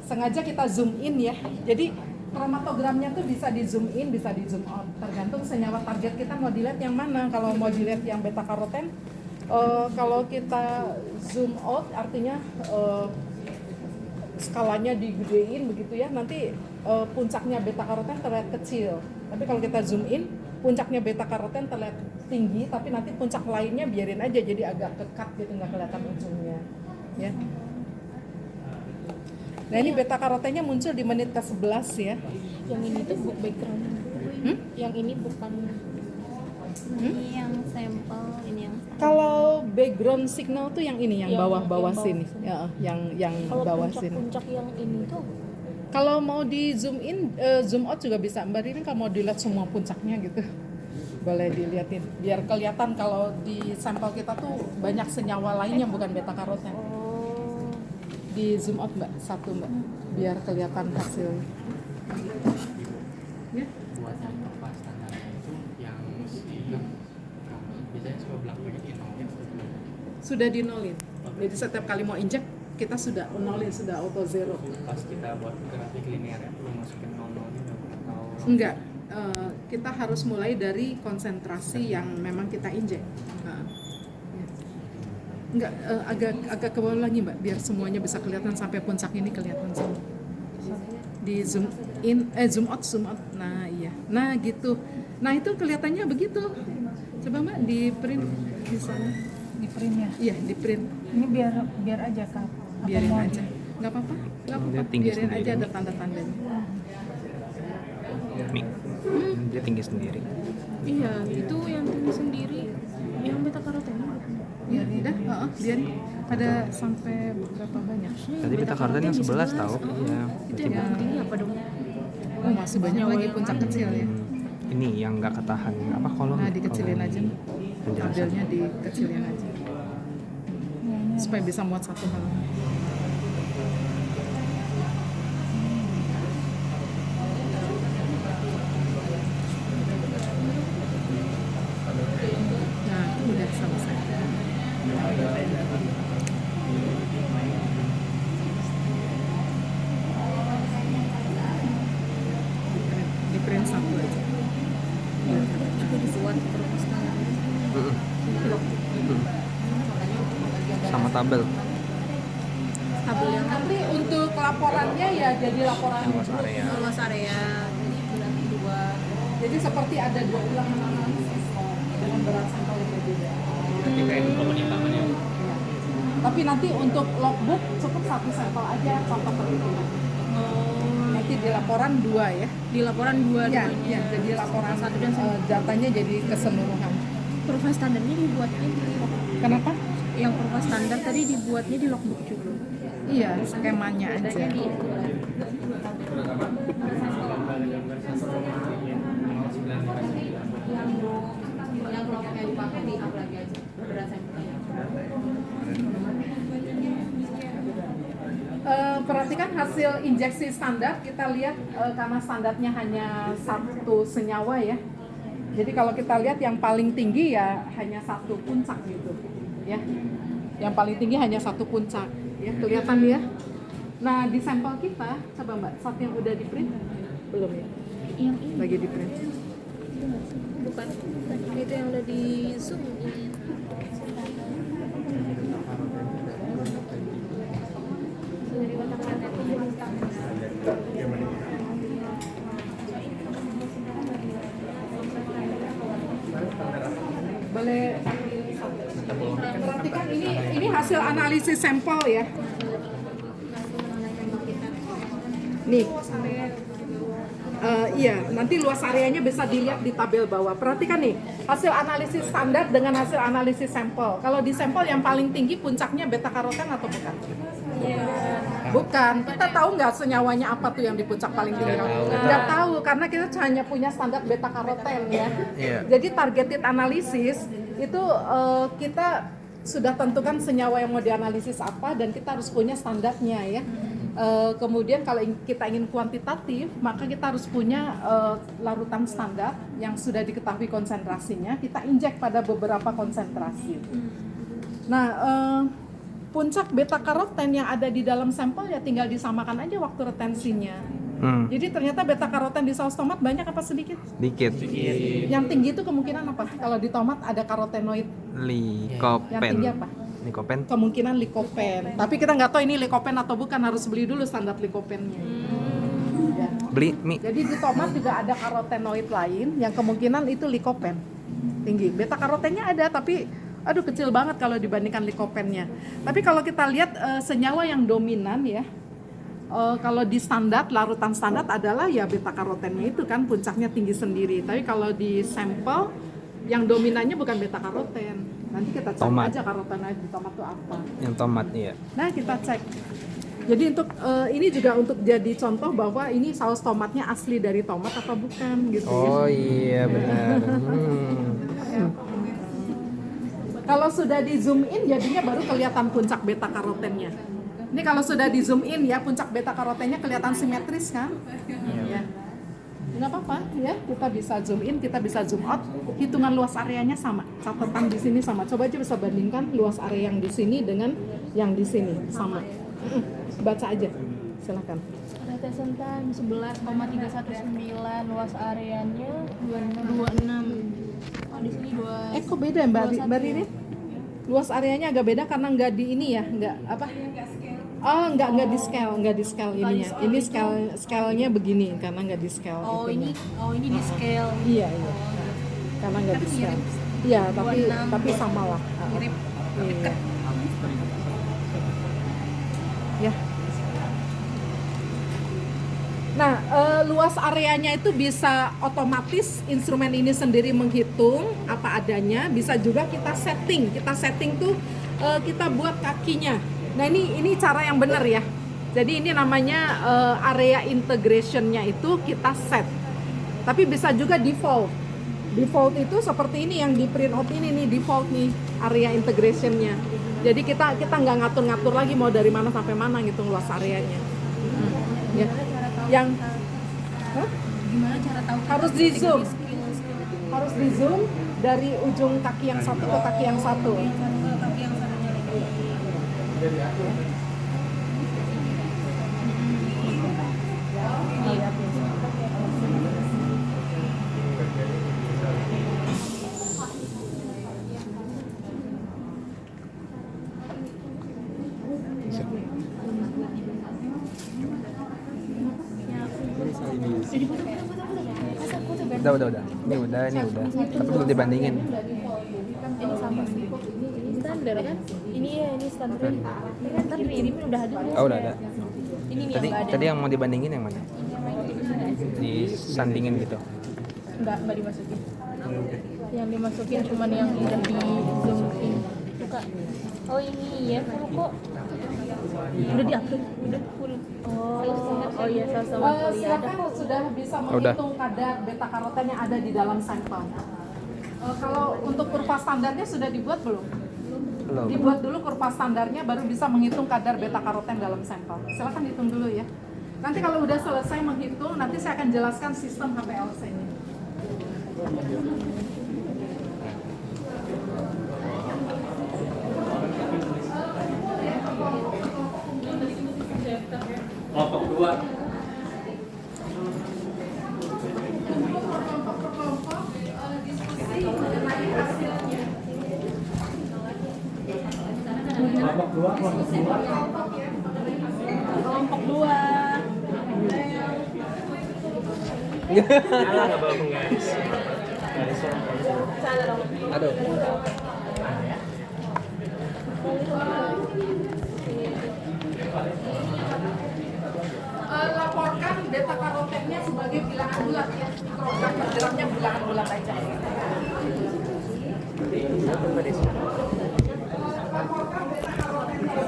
sengaja kita zoom in ya. Jadi kromatogramnya tuh bisa di zoom in, bisa di zoom out, tergantung senyawa target kita mau dilihat yang mana. Kalau mau dilihat yang beta karoten, kalau kita zoom out artinya skalanya digedein begitu ya, nanti puncaknya beta karoten terlihat kecil. Tapi kalau kita zoom in, puncaknya beta karoten terlihat tinggi, tapi nanti puncak lainnya biarin aja jadi agak kekat gitu, nggak kelihatan ujungnya ya. Nah ini beta karotennya muncul di menit ke-11 ya. Yang ini tuh background. Yang ini bukan. Ini yang sampel, ini yang. Kalau background signal tuh yang ini, yang bawah-bawah sini. Ya, yang bawah sini. Kalau puncak yang ini tuh. Kalau mau di zoom in, zoom out juga bisa. Mbak Ririn kalau mau dilihat semua puncaknya gitu, boleh dilihatin. Biar kelihatan kalau di sampel kita tuh banyak senyawa lain yang bukan beta karoten. Di zoom out Mbak, satu Mbak, biar kelihatan hasilnya. Ya. Buat yang pas standar itu yang biasanya coba belakangnya di nol ya. Sudah di nolin. Jadi setiap kali mau injek kita sudah nolin, sudah auto zero. Pas kita buat grafik linearnya perlu masukin 00 gitu atau Enggak, kita harus mulai dari konsentrasi yang memang kita injek. Enggak, agak ke bawah lagi Mbak, biar semuanya bisa kelihatan sampai puncak ini kelihatan semua. Di zoom in, zoom out. Nah iya, nah gitu. Nah itu kelihatannya begitu. Coba Mbak di print di sana. Di print ya? Iya di print. Ini biar aja Kak. Biarin aja. Nggak apa-apa. Biarin aja ada tanda-tandanya. Dia tinggi sendiri. Iya, itu yang tinggi sendiri. Yang beta karoten. Ya udah, biar pada sampai berapa banyak? Tadi beta karoten yang 11 tahu. Iya. Itu yang paling tinggi apa dong? Oh masih banyak lagi puncak kecil ya. Ini yang nggak ketahan apa kolom? Nah dikecilin aja, tabelnya dikecilin aja, supaya bisa muat satu halaman. Nah itu udah selesai. Di print satu aja. Juga dibuat terus Sama tabel. Tabel yang nanti untuk laporannya ya jadi laporan Luas area. luas area. Ini berarti dua. Jadi seperti ada 2 ulangan analisis dengan berat sampel yang berbeda. ketika itu penyimpangannya. Tapi nanti untuk logbook cukup 1 sampel aja contoh perhitungan. Nanti di laporan 2 ya. Di laporan dua. Iya, jadi laporan Satu dan satu. datanya jadi keseluruhan. Kurva standarnya dibuatnya di logbook. Kenapa? Yang kurva standar tadi dibuatnya di logbook juga. Iya, skemanya aja. Adanya di Perhatikan hasil injeksi standar, kita lihat karena standarnya hanya 1 senyawa ya. Jadi kalau kita lihat yang paling tinggi ya hanya 1 puncak gitu ya. Yang paling tinggi hanya 1 puncak ya, kelihatan ya. Nah di sampel kita, coba Mbak, saat yang udah di print belum ya? yang ini Lagi di print. bukan itu yang udah di zoom. Boleh perhatikan ini hasil analisis sampel ya. Nih. Iya, nanti luas areanya bisa dilihat di tabel bawah. Perhatikan nih, hasil analisis standar dengan hasil analisis sampel. Kalau di sampel yang paling tinggi puncaknya beta karoten atau bukan? Bukan. Kita tahu nggak senyawanya apa tuh yang di puncak paling tinggi? Nggak tahu, karena kita hanya punya standar beta karoten ya. Jadi targeted analisis itu kita sudah tentukan senyawa yang mau dianalisis apa dan kita harus punya standarnya ya. Kemudian kalau kita ingin kuantitatif, maka kita harus punya larutan standar yang sudah diketahui konsentrasinya, kita injek pada beberapa konsentrasi. Nah, puncak beta karoten yang ada di dalam sampel ya tinggal disamakan aja waktu retensinya. Jadi ternyata beta karoten di saus tomat banyak apa sedikit? Dikit. Yang tinggi itu kemungkinan apa? Kalau di tomat ada karotenoid. Yang tinggi Likopen. apa? Likopen. Kemungkinan likopen. Tapi kita nggak tahu ini likopen atau bukan, harus beli dulu standar likopennya. Ya. Beli mie. Jadi di tomat juga ada karotenoid lain yang kemungkinan itu likopen tinggi. Beta karotennya ada tapi aduh kecil banget kalau dibandingkan likopennya. Tapi kalau kita lihat senyawa yang dominan ya, kalau di standar larutan standar adalah ya beta karotennya itu kan puncaknya tinggi sendiri. Tapi kalau di sampel yang dominannya bukan beta karoten. Nanti kita cek Tomat. aja karotenoid di tomat itu apa. Yang tomat iya. Nah kita cek. Jadi untuk ini juga untuk jadi contoh bahwa ini saus tomatnya asli dari tomat apa bukan gitu ya. Oh iya benar. Kalau sudah di zoom in jadinya baru kelihatan puncak beta karotennya. Ini kalau sudah di zoom in ya puncak beta karotennya kelihatan simetris kan? Ya. Nggak apa-apa ya, kita bisa zoom in, kita bisa zoom out. Hitungan luas areanya sama. Catatan di sini sama. Coba aja bisa bandingkan luas area yang di sini dengan yang di sini sama. Baca aja. Silakan. Retention time 11,319, luas areanya 26. Oh, di sini 2. Kok beda ya Mbak Riri? Luas areanya agak beda karena nggak di ini ya, nggak apa? Oh, nggak di scale ininya. Ini scale-nya begini karena nggak di scale. Oh, itunya. ini di scale. Iya. Karena nggak di scale. Iya, tapi sama lah. Mirip. Iya. Ya. Nah, luas areanya itu bisa otomatis instrumen ini sendiri menghitung apa adanya, bisa juga kita setting. Kita setting tuh kita buat kakinya. Nah, ini cara yang benar ya. Jadi ini namanya area integration-nya itu kita set. Tapi bisa juga default. Default itu seperti ini yang di print out ini nih, default nih area integration-nya. Jadi kita nggak ngatur-ngatur lagi mau dari mana sampai mana ngitung luas areanya. Ya. Yang Gimana cara tahu? harus di zoom, harus di zoom dari ujung kaki yang satu ke kaki yang satu. Kaki yang satunya lagi. Udah. Ini udah. Tapi belum dibandingin. Ini sama sih. Ini standar kan? Ini ya, ini standar. Tapi ini udah ada. Oh udah ada. Ini nih Tadi yang nggak ada. tadi yang mau dibandingin yang mana? Disandingin gitu. Nggak dimasukin. Yang dimasukin cuman yang udah di zoom in. Buka. Oh ini ya full kok. Udah diupload, udah full. Oh iya sama sekali ada. Silakan sudah bisa Udah. menghitung kadar beta karoten yang ada di dalam sampel. Kalau untuk kurva standarnya sudah dibuat belum? Belum. Dibuat dulu kurva standarnya baru bisa menghitung kadar beta karoten dalam sampel. Silakan hitung dulu ya. Nanti kalau udah selesai menghitung, nanti saya akan jelaskan sistem HPLC-nya. Kelompok 2. Kelompok 2. Kelompok 2. Nyala nggak bawa guys? Aduh. Laporkan beta karotennya sebagai bilangan bulat ya. Mikrogram per gramnya bilangan bulat aja. Laporkan beta karotennya.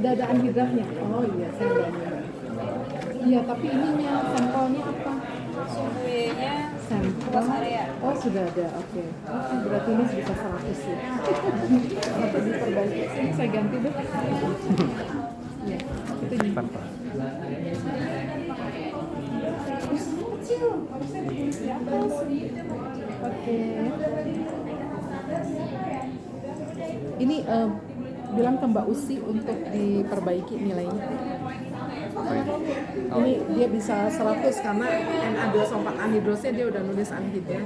Udah ada anhidrahnya. Oh iya, saya udah nyoba. Iya, tapi ininya sampelnya apa? Suhunya Sampel. Oh sudah ada, oke. Oke, berarti ini bisa 100 ya. Atau diperbaiki. Ini saya ganti deh. Iya, itu ini. Apa? Harusnya ditulis di atas. Oke. Ini bilang ke Mbak Usi untuk diperbaiki nilainya. Ini dia bisa 100 karena Na2O4 anhidrosnya dia udah nulis anhidra.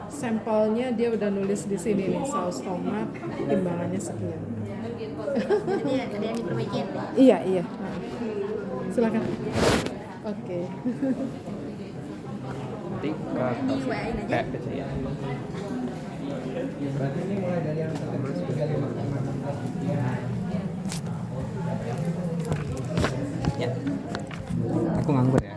Sampelnya dia udah nulis di sini nih, saus tomat, timbangannya sekian. ada yang diperbaiki. Iya, iya. Nah. Silakan. Oke. Nanti kayak kecil ya. Ya. Aku nganggur ya.